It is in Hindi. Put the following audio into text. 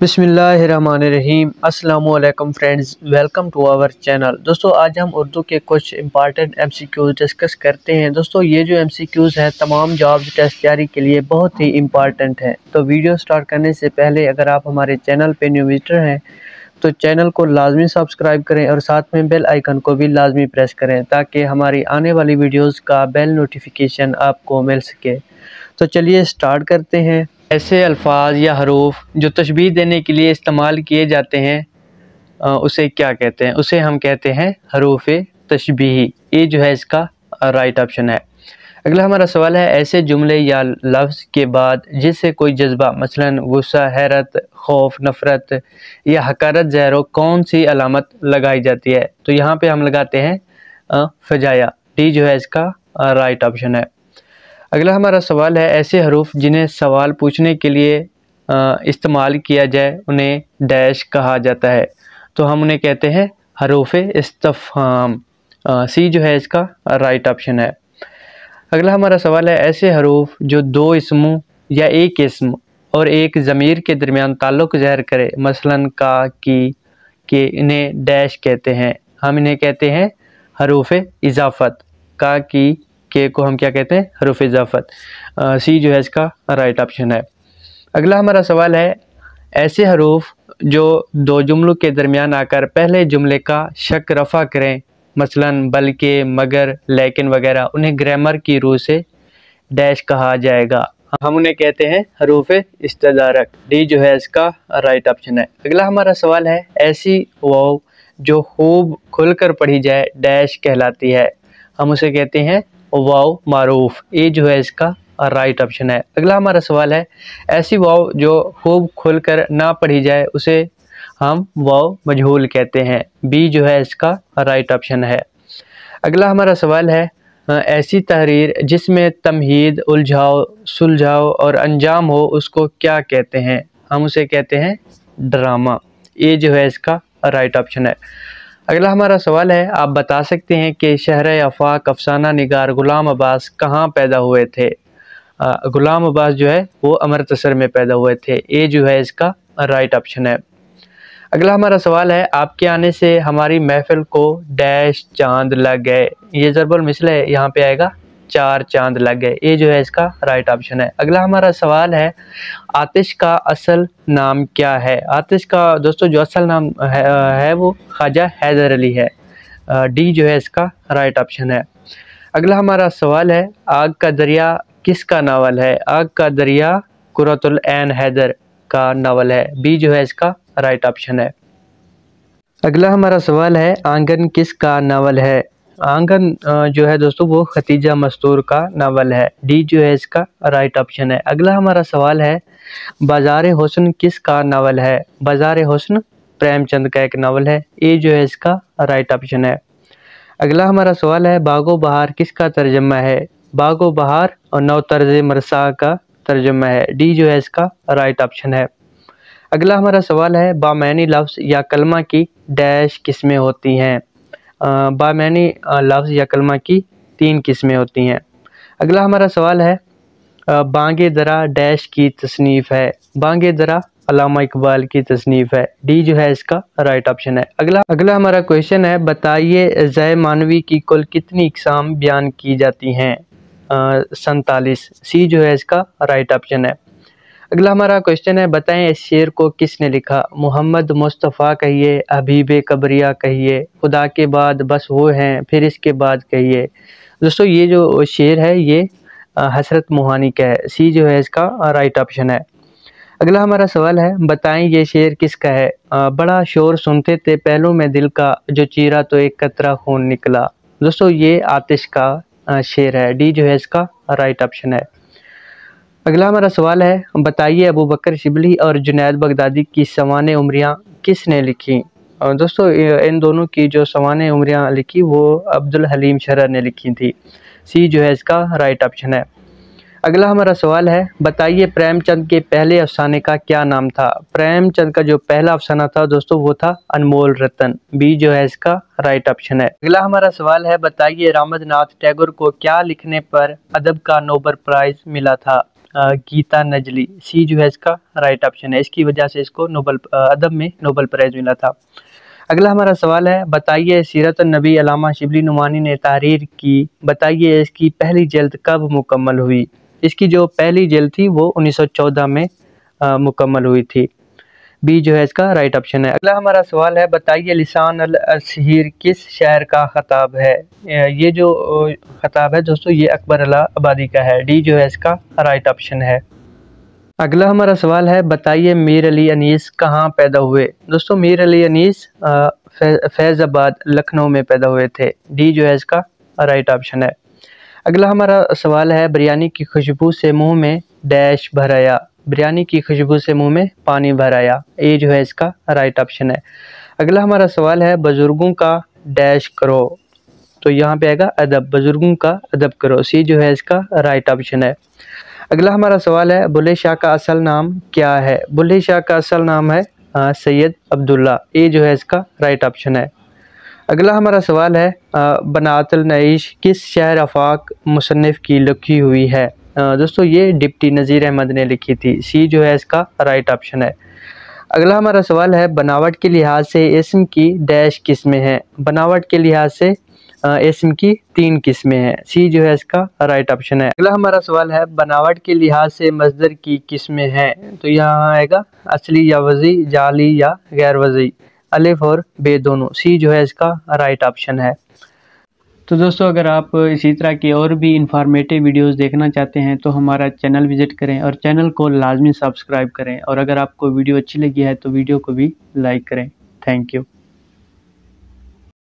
बिस्मिल्लाहिर्रहमानिर्रहीम। अस्सलामुअलैकुम friends, welcome to our channel. दोस्तों आज हम उर्दू के कुछ इंपॉर्टेंट एमसीक्यूज डिस्कस करते हैं। दोस्तों ये जो एमसीक्यूज हैं तमाम जॉब्स टेस्ट तैयारी के लिए बहुत ही इंपॉर्टेंट है। तो वीडियो स्टार्ट करने से पहले अगर आप हमारे चैनल पे न्यू विजिटर हैं तो चैनल को लाजमी सब्सक्राइब करें और साथ में बेल आइकन को भी लाजमी प्रेस करें ताकि हमारी आने वाली वीडियोज़ का बेल नोटिफिकेशन आपको मिल सके। तो चलिए स्टार्ट करते हैं। ऐसे अल्फाज या हरूफ जो तशबीह देने के लिए इस्तेमाल किए जाते हैं उसे क्या कहते हैं? उसे हम कहते हैं हरूफ तशबीह। ये जो है इसका राइट ऑप्शन है। अगला हमारा सवाल है, ऐसे जुमले या लफ्ज़ के बाद जिससे कोई जज्बा मसलन गुस्सा, हैरत, खौफ, नफ़रत या हकारत ज़ाहिर हो, कौन सी अलामत लगाई जाती है? तो यहाँ पे हम लगाते हैं फजाया। डी जो है इसका राइट ऑप्शन है। अगला हमारा सवाल है, ऐसे हरूफ जिन्हें सवाल पूछने के लिए इस्तेमाल किया जाए उन्हें डैश कहा जाता है। तो हम उन्हें कहते हैं हरूफ इस्तिफ़हाम। सी जो है इसका राइट ऑप्शन है। अगला हमारा सवाल है, ऐसे हरूफ जो दो इसमों या एक इसम और एक ज़मीर के दरमियान ताल्लुक़ ज़ाहिर करे, मसलन का, की, के, इन्हें डैश कहते हैं। हम इन्हें कहते हैं हरूफ इजाफ़त। का, की, के को हम क्या कहते हैं? हरूफ इजाफ़त। सी जो है इसका राइट ऑप्शन है। अगला हमारा सवाल है, ऐसे हरूफ जो दो जुमलों के दरमियान आकर पहले जुमले का शक रफ़ा करें, मसलन बल्कि, मगर, लेकिन वगैरह, उन्हें ग्रामर की रूह से डैश कहा जाएगा। हम उन्हें कहते हैं हरूफ इस्तदारक। डी जो है इसका राइट ऑप्शन है। अगला हमारा सवाल है, ऐसी वाव जो खूब खुलकर पढ़ी जाए डैश कहलाती है। हम उसे कहते हैं वाव मारूफ। ए जो है इसका राइट ऑप्शन है। अगला हमारा सवाल है, ऐसी वाव जो खूब खुलकर ना पढ़ी जाए उसे हम वाव मजहूल कहते हैं। बी जो है इसका राइट ऑप्शन है। अगला हमारा सवाल है, ऐसी तहरीर जिसमें तमहीद, उलझाव, सुलझाव और अंजाम हो उसको क्या कहते हैं? हम उसे कहते हैं ड्रामा। ये जो है इसका राइट ऑप्शन है। अगला हमारा सवाल है, आप बता सकते हैं कि शहर आफाक अफसाना निगार ग़ुलाम अब्बास कहाँ पैदा हुए थे? ग़ुलाम अब्बास जो है वो अमृतसर में पैदा हुए थे। ए जो है इसका राइट ऑप्शन है। अगला हमारा सवाल है, आपके आने से हमारी महफिल को डैश चांद लग गए। ये ज़रबुल मिसल है, यहाँ पे आएगा 4 चांद लग गए। ये जो है इसका राइट ऑप्शन है। अगला हमारा सवाल है, आतिश का असल नाम क्या है? आतिश का दोस्तों जो असल नाम है वो ख्वाजा हैदर अली है। डी जो है इसका राइट ऑप्शन है। अगला हमारा सवाल है, आग का दरिया किसका नावल है? आग का दरिया कुरतुल ऐन हैदर का नावल है। बी जो है इसका राइट ऑप्शन है। अगला हमारा सवाल है, आंगन किसका नावल है? आंगन जो है दोस्तों वो खतीजा मस्तूर का नावल है। डी जो है इसका राइट ऑप्शन है। अगला हमारा सवाल है, बाज़ार हुस्न किसका नावल है? बाज़ार हुस्न प्रेमचंद का एक नावल है। ए जो है इसका राइट ऑप्शन है। अगला हमारा सवाल है, बागो बहार किसका तर्जमा है? बागो बहार और नौ तर्ज मरसा का तर्जमा है। डी जो है इसका राइट ऑप्शन है। अगला हमारा सवाल है, बामैनी लफ्ज़ या कलमा की डैश किस्में होती हैं? बामैनी लफ्ज़ या कलमा की 3 किस्में होती हैं। अगला हमारा सवाल है, बांगे दरा डैश की तसनीफ़ है? बांगे दरा अल्लामा इकबाल की तसनीफ़ है। डी जो है इसका राइट ऑप्शन है। अगला हमारा क्वेश्चन है, बताइए ज़य मानवी की कुल कितनी इक़साम बयान की जाती हैं? 47। सी जो है इसका राइट ऑप्शन है। अगला हमारा क्वेश्चन है, बताएं इस शेर को किसने लिखा? मोहम्मद मुस्तफ़ा कहिए, हबीब कबरिया कहिए, खुदा के बाद बस वो हैं, फिर इसके बाद कहिए। दोस्तों ये जो शेर है ये हसरत मोहानी का है। सी जो है इसका राइट ऑप्शन है। अगला हमारा सवाल है, बताएं ये शेर किसका है? बड़ा शोर सुनते थे पहलू में दिल का, जो चीरा तो एक कतरा खून निकला। दोस्तों ये आतिश का शेर है। डी जो है इसका राइट ऑप्शन है। अगला हमारा सवाल है, बताइए अबू बकर शिबली और जुनैद बगदादी की सवाने उमरियाँ किसने लिखी? और दोस्तों इन दोनों की जो सवाने उमरियाँ लिखी वो अब्दुल हलीम शरर ने लिखी थी। सी जो है इसका राइट ऑप्शन है। अगला हमारा सवाल है, बताइए प्रेमचंद के पहले अफसाने का क्या नाम था? प्रेमचंद का जो पहला अफसाना था दोस्तों वो था अनमोल रतन। बी जो है इसका राइट ऑप्शन है। अगला हमारा सवाल है, बताइए रामनाथ टैगोर को क्या लिखने पर अदब का नोबेल प्राइज मिला था? गीता नजली। सी जो है इसका राइट ऑप्शन है, इसकी वजह से इसको अदब में नोबेल प्राइज़ मिला था। अगला हमारा सवाल है, बताइए सीरत नबी अल्लामा शिबली नुमानी ने तहरीर की, बताइए इसकी पहली जल्द कब मुकम्मल हुई। इसकी जो पहली जल्द थी वो 1914 में मुकम्मल हुई थी। बी जो है इसका राइट ऑप्शन है। अगला हमारा सवाल है, बताइए लिसान अल असहीर किस शहर का खताब है। ये जो खताब है दोस्तों ये अकबर आबादी का है। डी जो है इसका राइट ऑप्शन है। अगला हमारा सवाल है, बताइए मीर अली अनीस कहाँ पैदा हुए। दोस्तों मीर अली अनीस फैज़ाबाद लखनऊ में पैदा हुए थे। डी जो है इसका राइट ऑप्शन है। अगला हमारा सवाल है, बिरयानी की खुशबू से मुंह में डैश भर आया। बिरयानी की खुशबू से मुंह में पानी भर आया। ए जो है इसका राइट ऑप्शन है। अगला हमारा सवाल है, बुजुर्गों का डैश करो, तो यहाँ पे आएगा अदब, बुजुर्गों का अदब करो। सी जो है इसका राइट ऑप्शन है। अगला हमारा सवाल है, बुल्ले शाह का असल नाम क्या है। बुल्ले शाह का असल नाम है सैयद अब्दुल्ला। ए जो है इसका राइट ऑप्शन है। अगला हमारा सवाल है, बनातुल नईश किस शहर आफाक मुसन्निफ़ की लिखी हुई है। दोस्तों ये डिप्टी नज़ीर अहमद ने लिखी थी। सी जो है इसका राइट ऑप्शन है। अगला हमारा सवाल है, बनावट के लिहाज से इस्म की डैश किस्में हैं। बनावट के लिहाज से इस्म की 3 किस्में हैं। सी जो है इसका राइट ऑप्शन है। अगला हमारा सवाल है, बनावट के लिहाज से मस्दर की किस्में हैं, तो यहाँ आएगा असली या वज़ी, जाली या गैर वज़ी, अलिफ और बे दोनों। सी जो है इसका राइट ऑप्शन है। तो दोस्तों अगर आप इसी तरह की और भी इंफॉर्मेटिव वीडियोस देखना चाहते हैं तो हमारा चैनल विज़िट करें और चैनल को लाजमी सब्सक्राइब करें, और अगर आपको वीडियो अच्छी लगी है तो वीडियो को भी लाइक करें। Thank you.